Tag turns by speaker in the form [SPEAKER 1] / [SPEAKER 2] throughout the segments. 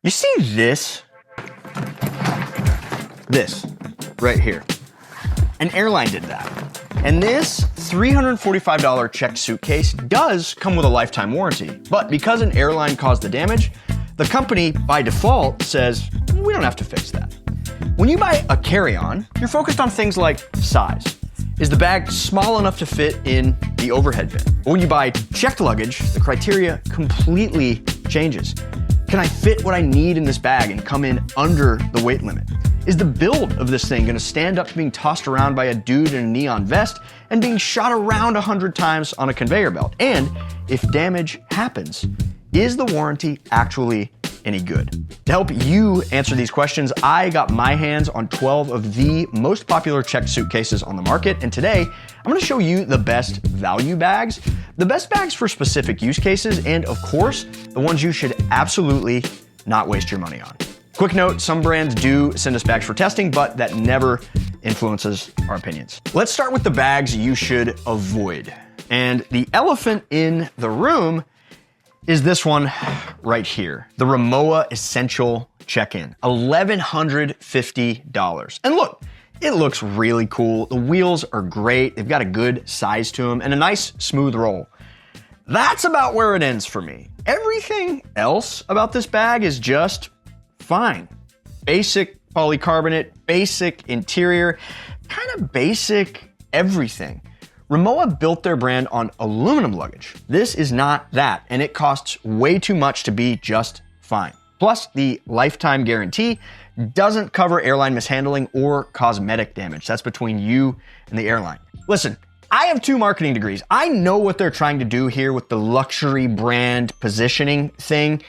[SPEAKER 1] You see this? This right here. An airline did that. And this $345 checked suitcase does come with a lifetime warranty, but because an airline caused the damage, the company by default says, we don't have to fix that. When you buy a carry-on, you're focused on things like size. Is the bag small enough to fit in the overhead bin? But when you buy checked luggage, the criteria completely changes. Can I fit what I need in this bag and come in under the weight limit? Is the build of this thing gonna stand up to being tossed around by a dude in a neon vest and being shot around 100 times on a conveyor belt? And if damage happens, is the warranty actually any good? To help you answer these questions, I got my hands on 12 of the most popular checked suitcases on the market, and today I'm gonna show you the best value bags, the best bags for specific use cases, and of course, the ones you should absolutely not waste your money on. Quick note, some brands do send us bags for testing, but that never influences our opinions. Let's start with the bags you should avoid. And the elephant in the room is this one right here, the Rimowa Essential Check-In, $1,150. And look, it looks really cool. The wheels are great. They've got a good size to them and a nice smooth roll. That's about where it ends for me. Everything else about this bag is just fine. Basic polycarbonate, basic interior, kind of basic everything. Rimowa built their brand on aluminum luggage. This is not that, and it costs way too much to be just fine. Plus, the lifetime guarantee doesn't cover airline mishandling or cosmetic damage. That's between you and the airline. Listen, I have 2 marketing degrees. I know what they're trying to do here with the luxury brand positioning thing,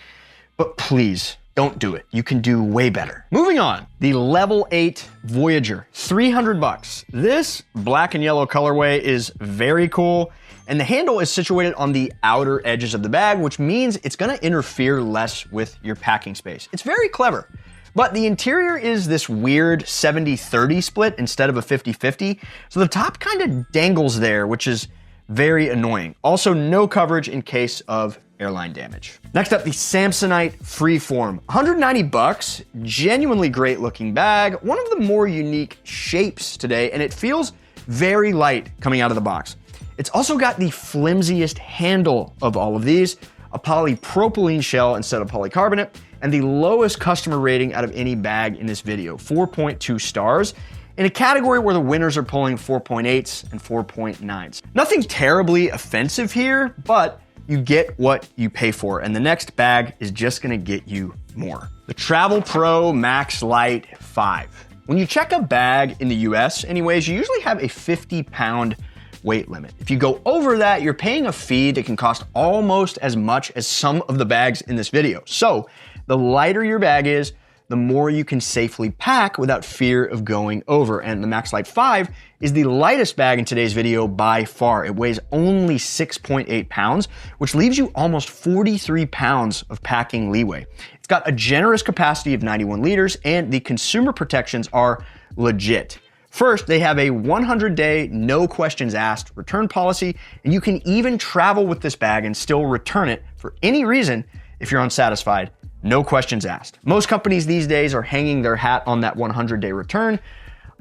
[SPEAKER 1] but please, don't do it. You can do way better. Moving on, the Level 8 Voyager, $300. This black and yellow colorway is very cool, and the handle is situated on the outer edges of the bag, which means it's gonna interfere less with your packing space. It's very clever. But the interior is this weird 70-30 split instead of a 50-50, so the top kind of dangles there, which is very annoying. Also, no coverage in case of airline damage. Next up, the Samsonite Freeform, $190, genuinely great looking bag, one of the more unique shapes today, and it feels very light coming out of the box. It's also got the flimsiest handle of all of these, a polypropylene shell instead of polycarbonate, and the lowest customer rating out of any bag in this video, 4.2 stars, in a category where the winners are pulling 4.8s and 4.9s. Nothing terribly offensive here, but you get what you pay for, and the next bag is just gonna get you more. The Travelpro Maxlite 5. When you check a bag in the US anyways, you usually have a 50-pound weight limit. If you go over that, you're paying a fee that can cost almost as much as some of the bags in this video. So the lighter your bag is, the more you can safely pack without fear of going over. And the Maxlite 5 is the lightest bag in today's video by far. It weighs only 6.8 pounds, which leaves you almost 43 pounds of packing leeway. It's got a generous capacity of 91 liters, and the consumer protections are legit. First, they have a 100-day, no questions asked return policy, and you can even travel with this bag and still return it for any reason if you're unsatisfied. No questions asked. Most companies these days are hanging their hat on that 100-day return,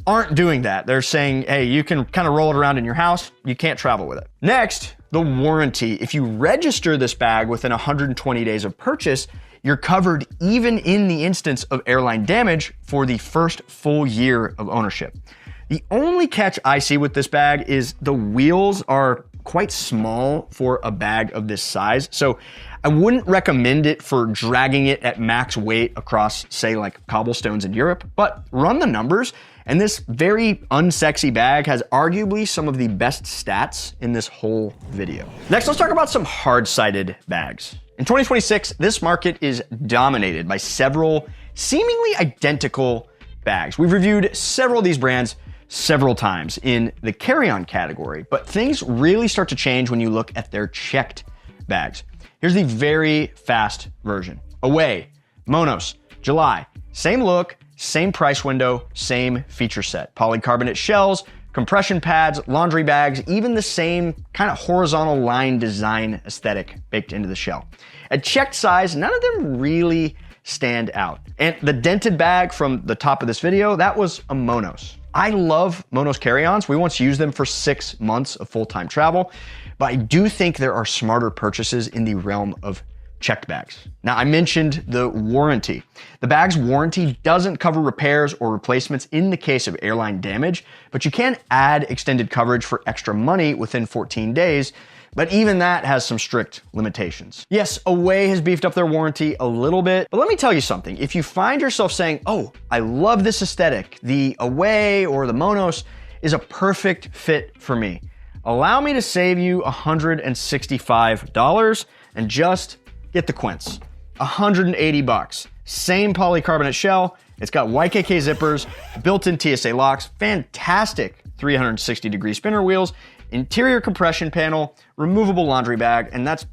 [SPEAKER 1] aren't doing that. They're saying, hey, you can kind of roll it around in your house, you can't travel with it. Next, the warranty. If you register this bag within 120 days of purchase, you're covered even in the instance of airline damage for the first full year of ownership. The only catch I see with this bag is the wheels are quite small for a bag of this size. So I wouldn't recommend it for dragging it at max weight across, say, like cobblestones in Europe, but run the numbers, and this very unsexy bag has arguably some of the best stats in this whole video. Next, let's talk about some hard-sided bags. In 2026, this market is dominated by several seemingly identical bags. We've reviewed several of these brands several times in the carry-on category, but things really start to change when you look at their checked bags. Here's the very fast version. Away, Monos, July, same look, same price window, same feature set. Polycarbonate shells, compression pads, laundry bags, even the same kind of horizontal line design aesthetic baked into the shell. At checked size, none of them really stand out. And the dented bag from the top of this video, that was a Monos. I love Monos carry-ons. We once used them for 6 months of full-time travel, but I do think there are smarter purchases in the realm of checked bags. Now, I mentioned the warranty. The bag's warranty doesn't cover repairs or replacements in the case of airline damage, but you can add extended coverage for extra money within 14 days, but even that has some strict limitations. Yes, Away has beefed up their warranty a little bit, but let me tell you something. If you find yourself saying, oh, I love this aesthetic, the Away or the Monos is a perfect fit for me, allow me to save you $165 and just get the Quince. 180 bucks. Same polycarbonate shell. It's got YKK zippers, built-in TSA locks, fantastic 360-degree spinner wheels, interior compression panel, removable laundry bag, and that's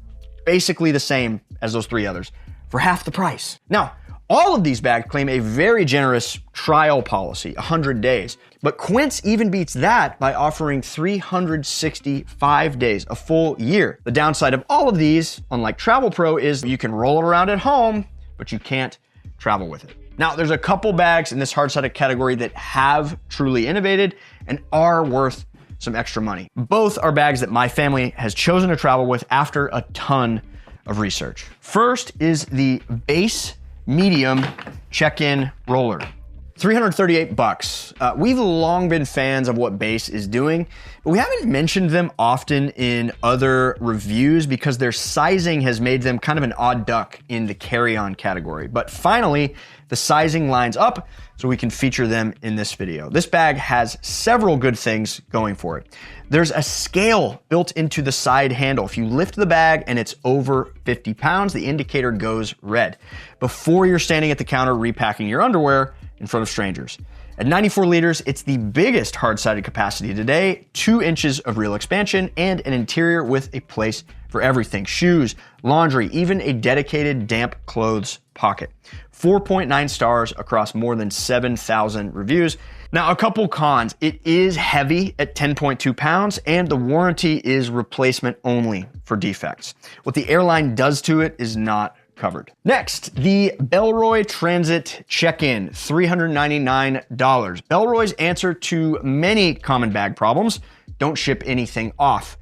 [SPEAKER 1] basically the same as those 3 others for half the price. Now, all of these bags claim a very generous trial policy, 100 days. But Quince even beats that by offering 365 days, a full year. The downside of all of these, unlike Travelpro, is you can roll it around at home, but you can't travel with it. Now, there's a couple bags in this hard-sided category that have truly innovated and are worth some extra money. Both are bags that my family has chosen to travel with after a ton of research. First is the Béis medium check-in roller. 338 bucks. We've long been fans of what Béis is doing, but we haven't mentioned them often in other reviews because their sizing has made them kind of an odd duck in the carry-on category. But finally, the sizing lines up so we can feature them in this video. This bag has several good things going for it. There's a scale built into the side handle. If you lift the bag and it's over 50 pounds, the indicator goes red before you're standing at the counter repacking your underwear in front of strangers. At 94 liters, it's the biggest hard-sided capacity today, 2 inches of real expansion, and an interior with a place for everything: shoes, laundry, even a dedicated damp clothes pocket. 4.9 stars across more than 7,000 reviews. Now, a couple cons. It is heavy at 10.2 pounds, and the warranty is replacement only for defects. What the airline does to it is not covered. Next, the Bellroy Transit check-in, $399. Bellroy's answer to many common bag problems: don't ship anything off.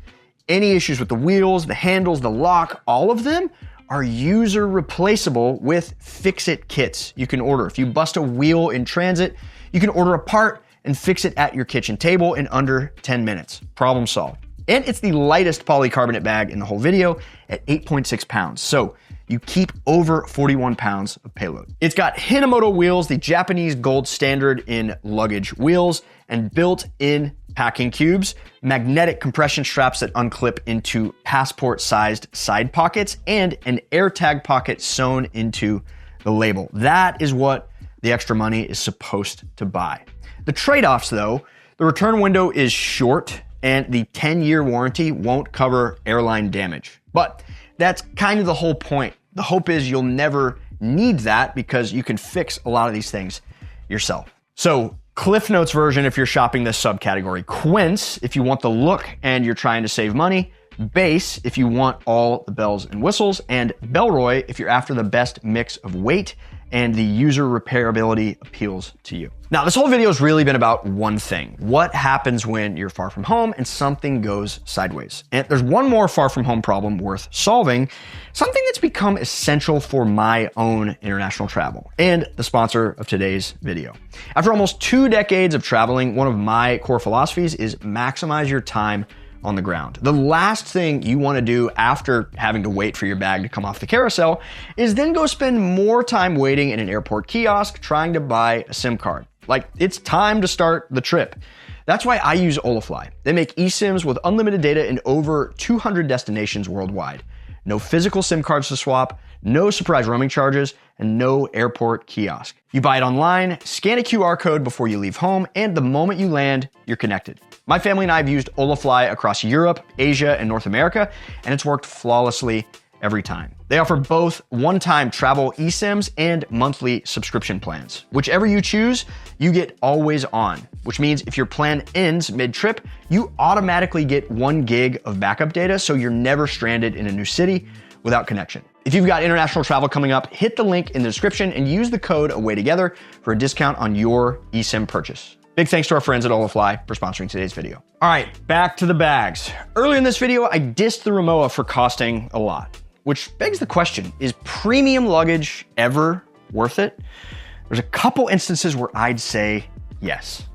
[SPEAKER 1] Any issues with the wheels, the handles, the lock, all of them are user replaceable with fix-it kits you can order. If you bust a wheel in transit, you can order a part and fix it at your kitchen table in under 10 minutes. Problem solved. And it's the lightest polycarbonate bag in the whole video at 8.6 pounds. So you keep over 41 pounds of payload. It's got Hinomoto wheels, the Japanese gold standard in luggage wheels, and built-in packing cubes, magnetic compression straps that unclip into passport-sized side pockets, and an AirTag pocket sewn into the label. That is what the extra money is supposed to buy. The trade-offs, though: the return window is short, and the 10-year warranty won't cover airline damage. But that's kind of the whole point. The hope is you'll never need that because you can fix a lot of these things yourself. So, Cliff Notes version if you're shopping this subcategory. Quince if you want the look and you're trying to save money. Béis if you want all the bells and whistles. And Bellroy if you're after the best mix of weight and the user repairability appeals to you. Now, this whole video has really been about one thing: what happens when you're far from home and something goes sideways. And there's one more far from home problem worth solving, something that's become essential for my own international travel, and the sponsor of today's video. After almost 2 decades of traveling, one of my core philosophies is maximize your time on the ground. The last thing you want to do after having to wait for your bag to come off the carousel is then go spend more time waiting in an airport kiosk trying to buy a SIM card. Like, it's time to start the trip. That's why I use Olafly. They make eSIMs with unlimited data in over 200 destinations worldwide. No physical SIM cards to swap, no surprise roaming charges, and no airport kiosk. You buy it online, scan a QR code before you leave home, and the moment you land, you're connected. My family and I have used Olafly across Europe, Asia, and North America, and it's worked flawlessly every time. They offer both one-time travel eSIMs and monthly subscription plans. Whichever you choose, you get always on, which means if your plan ends mid-trip, you automatically get 1 gig of backup data, so you're never stranded in a new city without connection. If you've got international travel coming up, hit the link in the description and use the code AWAYTOGETHER for a discount on your eSIM purchase. Big thanks to our friends at Olafly for sponsoring today's video. All right, back to the bags. Earlier in this video, I dissed the Rimowa for costing a lot, which begs the question, is premium luggage ever worth it? There's a couple instances where I'd say yes.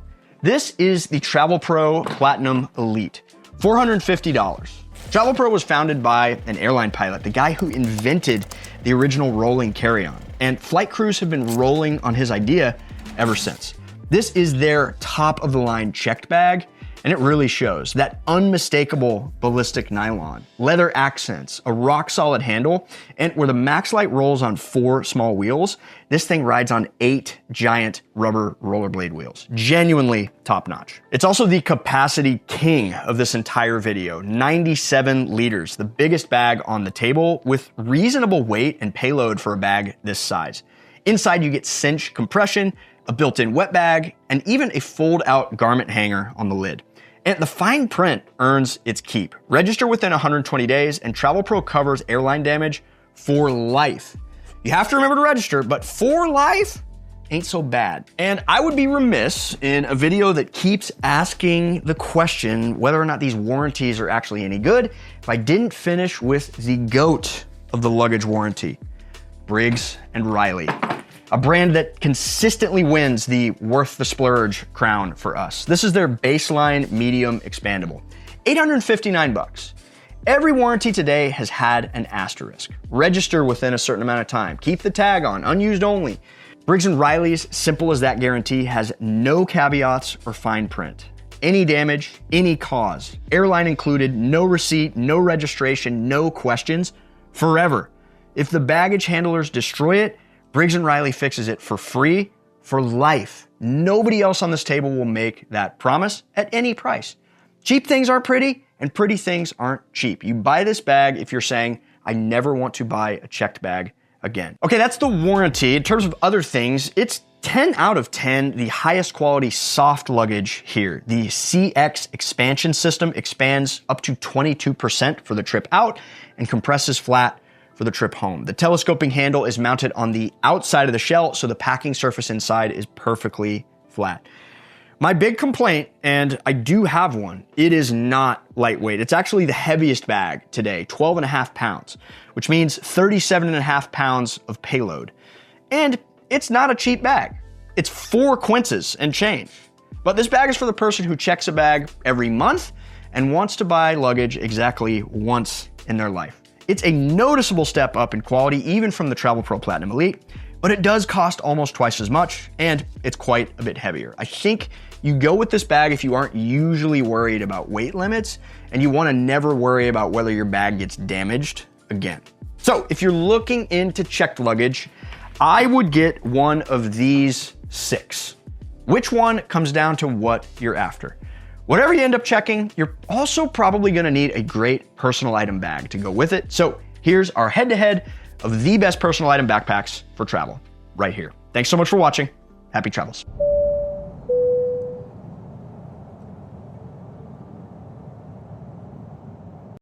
[SPEAKER 1] This is the Travelpro Platinum Elite, $450. Travelpro was founded by an airline pilot, the guy who invented the original rolling carry-on, and flight crews have been rolling on his idea ever since. This is their top-of-the-line checked bag, and it really shows. That unmistakable ballistic nylon, leather accents, a rock-solid handle, and where the Maxlite rolls on 4 small wheels, this thing rides on 8 giant rubber rollerblade wheels. Genuinely top-notch. It's also the capacity king of this entire video, 97 liters, the biggest bag on the table with reasonable weight and payload for a bag this size. Inside you get cinch compression, a built-in wet bag, and even a fold-out garment hanger on the lid. And the fine print earns its keep. Register within 120 days, and Travelpro covers airline damage for life. You have to remember to register, but for life ain't so bad. And I would be remiss in a video that keeps asking the question whether or not these warranties are actually any good if I didn't finish with the GOAT of the luggage warranty, Briggs & Riley. A brand that consistently wins the worth the splurge crown for us. This is their baseline medium expandable, $859. Every warranty today has had an asterisk. Register within a certain amount of time. Keep the tag on, unused only. Briggs & Riley's simple as that guarantee has no caveats or fine print. Any damage, any cause, airline included, no receipt, no registration, no questions, forever. If the baggage handlers destroy it, Briggs & Riley fixes it for free, for life. Nobody else on this table will make that promise at any price. Cheap things aren't pretty, and pretty things aren't cheap. You buy this bag if you're saying, I never want to buy a checked bag again. Okay, that's the warranty. In terms of other things, it's 10 out of 10, the highest quality soft luggage here. The CX expansion system expands up to 22% for the trip out and compresses flat for the trip home. The telescoping handle is mounted on the outside of the shell, so the packing surface inside is perfectly flat. My big complaint, and I do have one, it is not lightweight. It's actually the heaviest bag today, 12.5 pounds, which means 37.5 pounds of payload. And it's not a cheap bag. It's 4 quinces and change. But this bag is for the person who checks a bag every month and wants to buy luggage exactly once in their life. It's a noticeable step up in quality, even from the Travelpro Platinum Elite, but it does cost almost twice as much, and it's quite a bit heavier. I think you go with this bag if you aren't usually worried about weight limits, and you want to never worry about whether your bag gets damaged again. So if you're looking into checked luggage, I would get one of these 6. Which one comes down to what you're after. Whatever you end up checking, you're also probably gonna need a great personal item bag to go with it. So here's our head-to-head of the best personal item backpacks for travel, right here. Thanks so much for watching. Happy travels.